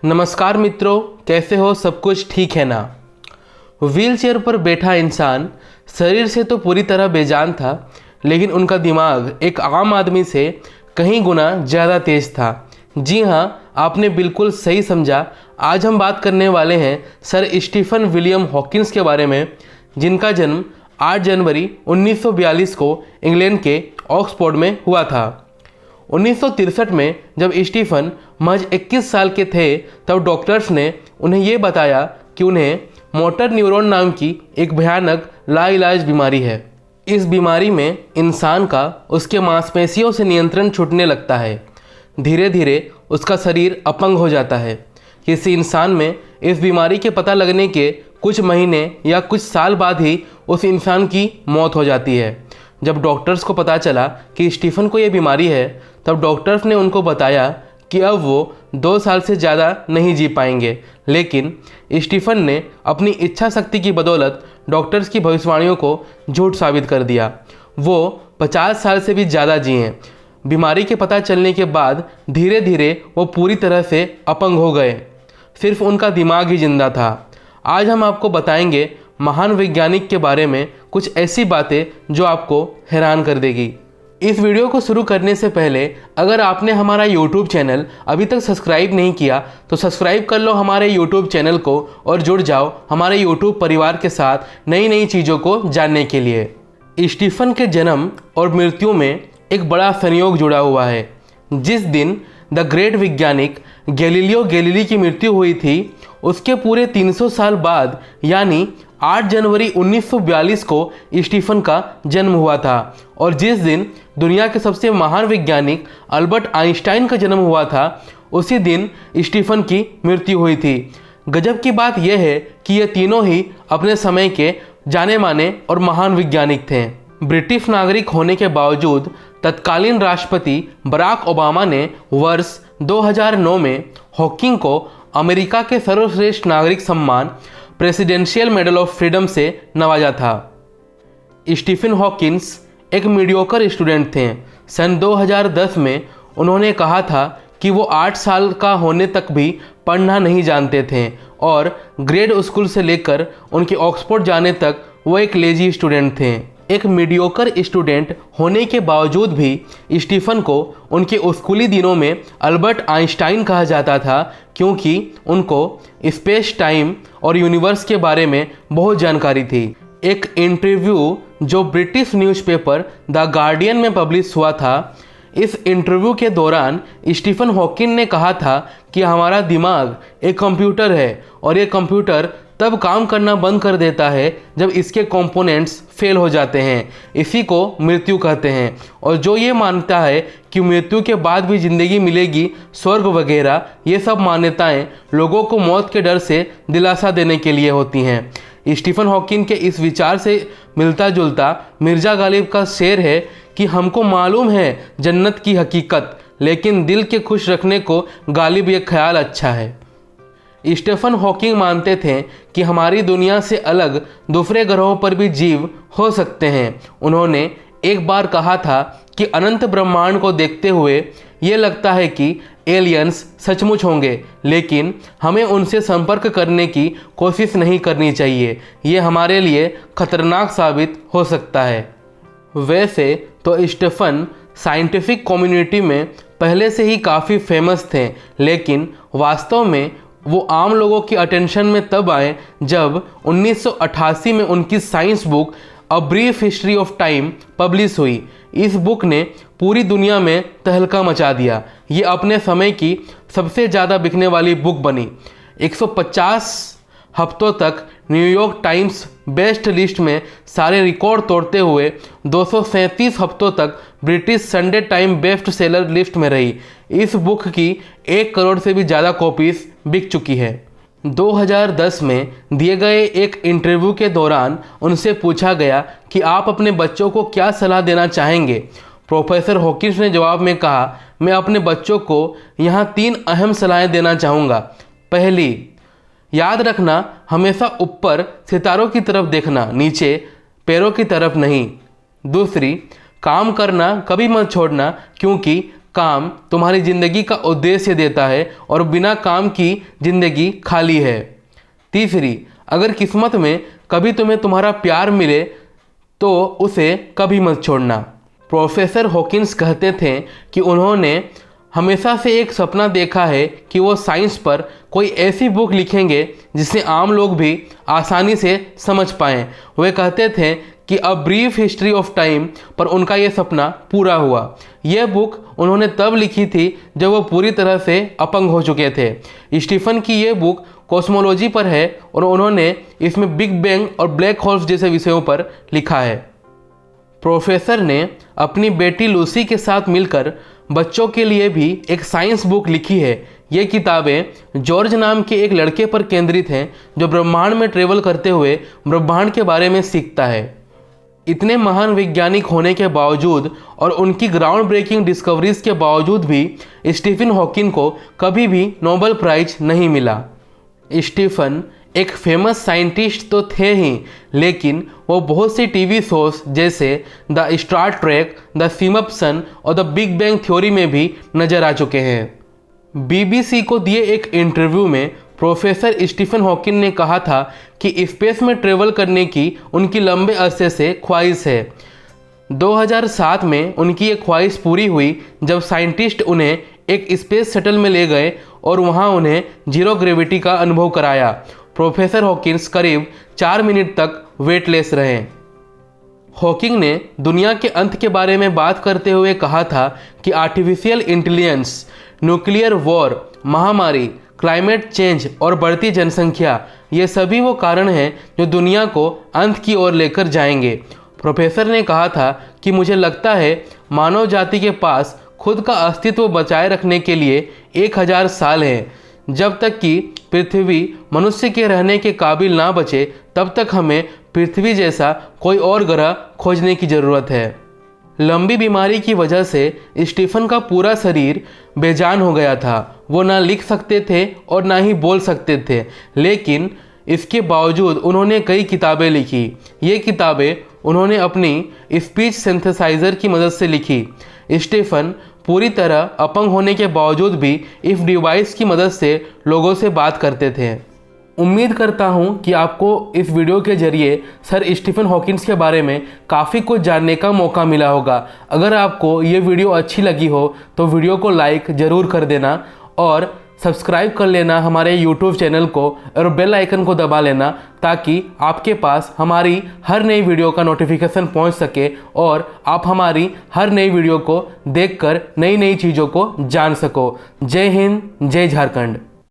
नमस्कार मित्रों, कैसे हो? सब कुछ ठीक है ना? व्हीलचेयर पर बैठा इंसान शरीर से तो पूरी तरह बेजान था, लेकिन उनका दिमाग एक आम आदमी से कहीं गुना ज़्यादा तेज था। जी हाँ, आपने बिल्कुल सही समझा। आज हम बात करने वाले हैं सर स्टीफन विलियम हॉकिंस के बारे में, जिनका जन्म 8 जनवरी 1942 को इंग्लैंड के ऑक्सफोर्ड में हुआ था। 1963 में जब स्टीफन महज 21 साल के थे, तब डॉक्टर्स ने उन्हें ये बताया कि उन्हें मोटर न्यूरॉन नाम की एक भयानक लाइलाज बीमारी है। इस बीमारी में इंसान का उसके मांसपेशियों से नियंत्रण छूटने लगता है। धीरे धीरे उसका शरीर अपंग हो जाता है। किसी इंसान में इस बीमारी के पता लगने के कुछ महीने या कुछ साल बाद ही उस इंसान की मौत हो जाती है। जब डॉक्टर्स को पता चला कि स्टीफन को ये बीमारी है, तब डॉक्टर्स ने उनको बताया कि अब वो 2 साल से ज़्यादा नहीं जी पाएंगे। लेकिन स्टीफन ने अपनी इच्छा शक्ति की बदौलत डॉक्टर्स की भविष्यवाणियों को झूठ साबित कर दिया। वो 50 साल से भी ज़्यादा जिए। बीमारी के पता चलने के बाद धीरे धीरे वो पूरी तरह से अपंग हो गए। सिर्फ उनका दिमाग ही जिंदा था। आज हम आपको बताएंगे महान वैज्ञानिक के बारे में कुछ ऐसी बातें जो आपको हैरान कर देगी। इस वीडियो को शुरू करने से पहले अगर आपने हमारा YouTube चैनल अभी तक सब्सक्राइब नहीं किया तो सब्सक्राइब कर लो हमारे YouTube चैनल को और जुड़ जाओ हमारे YouTube परिवार के साथ नई नई चीज़ों को जानने के लिए। स्टीफन के जन्म और मृत्यु में एक बड़ा संयोग जुड़ा हुआ है। जिस दिन द ग्रेट वैज्ञानिक गैलीलियो गैलीली की मृत्यु हुई थी, उसके पूरे 300 साल बाद यानी 8 जनवरी 1942 को स्टीफन का जन्म हुआ था। और जिस दिन दुनिया के सबसे महान वैज्ञानिक अल्बर्ट आइंस्टाइन का जन्म हुआ था, उसी दिन स्टीफन की मृत्यु हुई थी। गजब की बात यह है कि ये तीनों ही अपने समय के जाने माने और महान वैज्ञानिक थे। ब्रिटिश नागरिक होने के बावजूद तत्कालीन राष्ट्रपति बराक ओबामा ने वर्ष 2009 में हॉकिंग को अमेरिका के सर्वश्रेष्ठ नागरिक सम्मान प्रेसिडेंशियल मेडल ऑफ फ्रीडम से नवाजा था। स्टीफन हॉकिंस एक मीडियोकर स्टूडेंट थे। सन 2010 में उन्होंने कहा था कि वो 8 साल का होने तक भी पढ़ना नहीं जानते थे और ग्रेड स्कूल से लेकर उनके ऑक्सफोर्ड जाने तक वो एक लेजी स्टूडेंट थे। एक मीडियोकर स्टूडेंट होने के बावजूद भी स्टीफन को उनके स्कूली दिनों में अल्बर्ट आइंस्टाइन कहा जाता था, क्योंकि उनको स्पेस, टाइम और यूनिवर्स के बारे में बहुत जानकारी थी। एक इंटरव्यू जो ब्रिटिश न्यूज़पेपर द गार्डियन में पब्लिश हुआ था, इस इंटरव्यू के दौरान स्टीफन हॉकिंग ने कहा था कि हमारा दिमाग एक कंप्यूटर है और ये कंप्यूटर तब काम करना बंद कर देता है जब इसके कंपोनेंट्स फेल हो जाते हैं। इसी को मृत्यु कहते हैं। और जो ये मानता है कि मृत्यु के बाद भी ज़िंदगी मिलेगी, स्वर्ग वगैरह, ये सब मान्यताएं लोगों को मौत के डर से दिलासा देने के लिए होती हैं। स्टीफन हॉकिंग के इस विचार से मिलता जुलता मिर्ज़ा गालिब का शेर है कि हमको मालूम है जन्नत की हकीकत, लेकिन दिल के खुश रखने को गालिब ये ख्याल अच्छा है। स्टीफन हॉकिंग मानते थे कि हमारी दुनिया से अलग दूसरे ग्रहों पर भी जीव हो सकते हैं। उन्होंने एक बार कहा था कि अनंत ब्रह्मांड को देखते हुए ये लगता है कि एलियंस सचमुच होंगे, लेकिन हमें उनसे संपर्क करने की कोशिश नहीं करनी चाहिए। ये हमारे लिए खतरनाक साबित हो सकता है। वैसे तो स्टीफन साइंटिफिक कम्युनिटी में पहले से ही काफ़ी फेमस थे, लेकिन वास्तव में वो आम लोगों की अटेंशन में तब आए जब 1988 में उनकी science book a brief history of time publish हुई। इस बुक ने पूरी दुनिया में तहलका मचा दिया। ये अपने समय की सबसे ज़्यादा बिकने वाली बुक बनी। 150 हफ्तों तक न्यूयॉर्क टाइम्स बेस्ट लिस्ट में सारे रिकॉर्ड तोड़ते हुए 237 हफ्तों तक British Sunday time best seller list में रही। इस बुक की 1 करोड़ से भी ज़्यादा कॉपीज बिक चुकी है। 2010 में दिए गए एक इंटरव्यू के दौरान उनसे पूछा गया कि आप अपने बच्चों को क्या सलाह देना चाहेंगे। प्रोफेसर हॉकिंस ने जवाब में कहा, मैं अपने बच्चों को यहाँ 3 अहम सलाहें देना चाहूँगा। पहली, याद रखना हमेशा ऊपर सितारों की तरफ देखना, नीचे पैरों की तरफ नहीं। दूसरी, काम करना कभी मत छोड़ना, क्योंकि काम तुम्हारी ज़िंदगी का उद्देश्य देता है और बिना काम की ज़िंदगी खाली है। तीसरी, अगर किस्मत में कभी तुम्हें तुम्हारा प्यार मिले तो उसे कभी मत छोड़ना। प्रोफेसर हॉकिंस कहते थे कि उन्होंने हमेशा से एक सपना देखा है कि वो साइंस पर कोई ऐसी बुक लिखेंगे जिसे आम लोग भी आसानी से समझ पाएँ। वे कहते थे कि a brief history of time पर उनका ये सपना पूरा हुआ। यह बुक उन्होंने तब लिखी थी जब वो पूरी तरह से अपंग हो चुके थे। स्टीफन की ये बुक कॉस्मोलॉजी पर है और उन्होंने इसमें बिग बैंग और ब्लैक होल्स जैसे विषयों पर लिखा है। प्रोफेसर ने अपनी बेटी लूसी के साथ मिलकर बच्चों के लिए भी एक साइंस बुक लिखी है। ये किताबें जॉर्ज नाम के एक लड़के पर केंद्रित हैं जो ब्रह्मांड में ट्रेवल करते हुए ब्रह्मांड के बारे में सीखता है। इतने महान वैज्ञानिक होने के बावजूद और उनकी ग्राउंड ब्रेकिंग डिस्कवरीज के बावजूद भी स्टीफन हॉकिंग को कभी भी नोबेल प्राइज नहीं मिला। स्टीफन एक फेमस साइंटिस्ट तो थे ही, लेकिन वो बहुत सी टीवी शोज जैसे the Star Trek, the Simpson और द बिग बैंग थ्योरी में भी नजर आ चुके हैं। बीबीसी को दिए एक इंटरव्यू में प्रोफेसर स्टीफन हॉकिंग ने कहा था कि स्पेस में ट्रेवल करने की उनकी लंबे अरसे से ख्वाहिश है। 2007 में उनकी ये ख्वाहिश पूरी हुई जब साइंटिस्ट उन्हें एक स्पेस शटल में ले गए और वहाँ उन्हें जीरो ग्रेविटी का अनुभव कराया। प्रोफेसर हॉकिंस करीब 4 मिनट तक वेटलेस रहे। हॉकिंग ने दुनिया के अंत के बारे में बात करते हुए कहा था कि आर्टिफिशियल इंटेलिजेंस, न्यूक्लियर वॉर, महामारी, क्लाइमेट चेंज और बढ़ती जनसंख्या, ये सभी वो कारण हैं जो दुनिया को अंत की ओर लेकर जाएंगे। प्रोफेसर ने कहा था कि मुझे लगता है मानव जाति के पास खुद का अस्तित्व बचाए रखने के लिए 1000 साल हैं। जब तक कि पृथ्वी मनुष्य के रहने के काबिल ना बचे तब तक हमें पृथ्वी जैसा कोई और ग्रह खोजने की ज़रूरत है। लंबी बीमारी की वजह से स्टीफन का पूरा शरीर बेजान हो गया था। वो ना लिख सकते थे और ना ही बोल सकते थे, लेकिन इसके बावजूद उन्होंने कई किताबें लिखी। ये किताबें उन्होंने अपनी स्पीच सिंथेसाइज़र की मदद से लिखी। स्टीफन पूरी तरह अपंग होने के बावजूद भी इस डिवाइस की मदद से लोगों से बात करते थे। उम्मीद करता हूँ कि आपको इस वीडियो के जरिए सर स्टीफन हॉकिंस के बारे में काफ़ी कुछ जानने का मौका मिला होगा। अगर आपको ये वीडियो अच्छी लगी हो तो वीडियो को लाइक ज़रूर कर देना और सब्सक्राइब कर लेना हमारे यूट्यूब चैनल को और बेल आइकन को दबा लेना ताकि आपके पास हमारी हर नई वीडियो का नोटिफिकेशन पहुंच सके और आप हमारी हर नई वीडियो को देखकर नई नई चीज़ों को जान सको। जय हिंद, जय झारखंड।